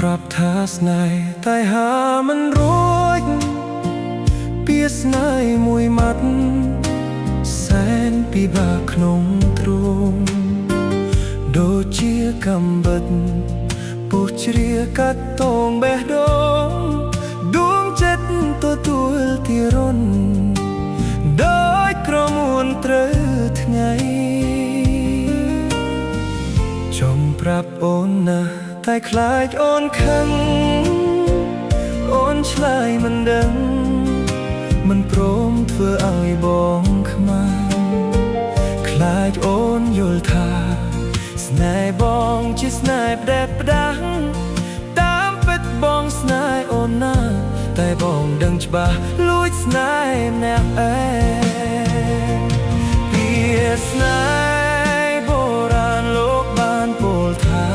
ប្រាប់ថាស្នេហ៍តែហាមិនរួចពីស្នេហ៍មួយម៉ាត់សែនពិបាកក្នុងទ្រូងដូចជាកំបិតពុះជ្រាកាត់តងបេះដូងដួងចិត្តទទួលទីរុនដោយក្រមួនត្រូវថ្ងៃចង់ប្រាប់អូនណាតែខ្លាចអូនខឹងអូនឆ្លើយមិនដឹងមិនព្រមធ្វើឲ្យបងខ្មាំងខ្លាចអូនយល់ថាស្នេហ៍បងជាស្នេហ៍ផ្ដេសផ្ដាស់តាមពិតបងស្នេហ៍អូនណាតែបងដឹងច្បាស់លួចស្នេហ៍ម្នាក់ឯងពីស្នេហ៍បុរាណលោកបានពោលថា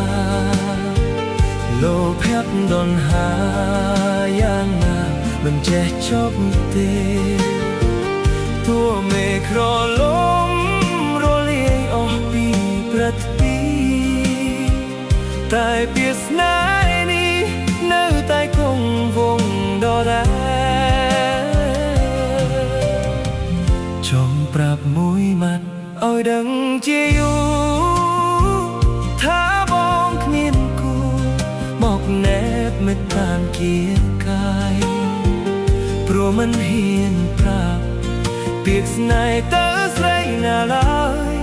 លោភៈដង្ហាយ៉ាងណាមិនចេះចប់ទេទោះមេក្រលំរលាយអស់ពីព្រឹត្តិពីតែពីស្នេហ៍នេះនៅតែគង់វង្សដដែលចង់ប្រាប់មួយម៉ាត់ឲ្យដឹងជាយូរថាបងគ្មានគូមកណែបមិត្តបានគៀកកាយព្រោះមិនហ៊ានប្រាប់ពាក្យស្នេហ៍ទៅស្រីណាឡើយ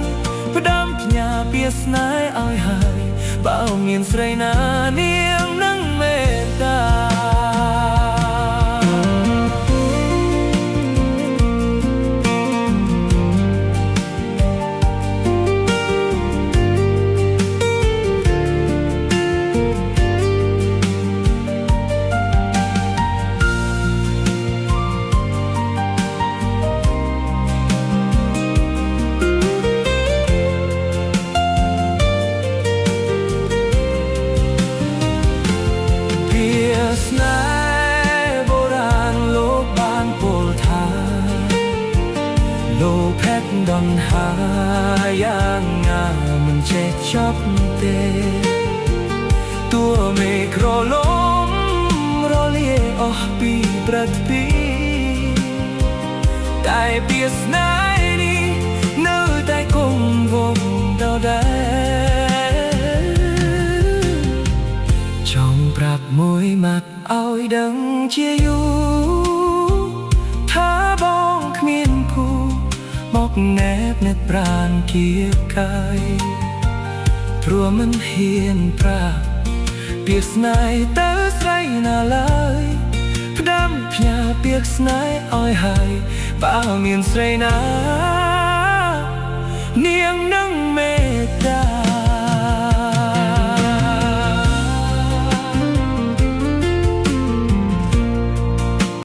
ផ្ដាំផ្ញើពាក្យស្នេហ៍ឲ្យហើយបើមានស្រីណានាងនឹងមេត្តាស្នេហ៍បុរាណលោកបានពោលថាលោភៈដង្ហាយ៉ាងណាមិនចេះចប់ទេទោះមេក្រលំរលាយអស់ពីព្រឹត្តិពីតែពីស្នេហ៍នេះនៅតែគង់វង្សដដែលចង់ប្រាប់មួយម៉ាត់ឲ្យដឹងជាយូរថាបងគ្មានគូមកណែបនៅប្រាណគៀកកាយព្រោះមិនហ៊ានប្រាប់ពាក្យស្នេហ៍ទៅស្រីណាឡើយផ្ដាំផ្ញើពាក្យស្នេហ៍ឲ្យហើយបើមានស្រីណា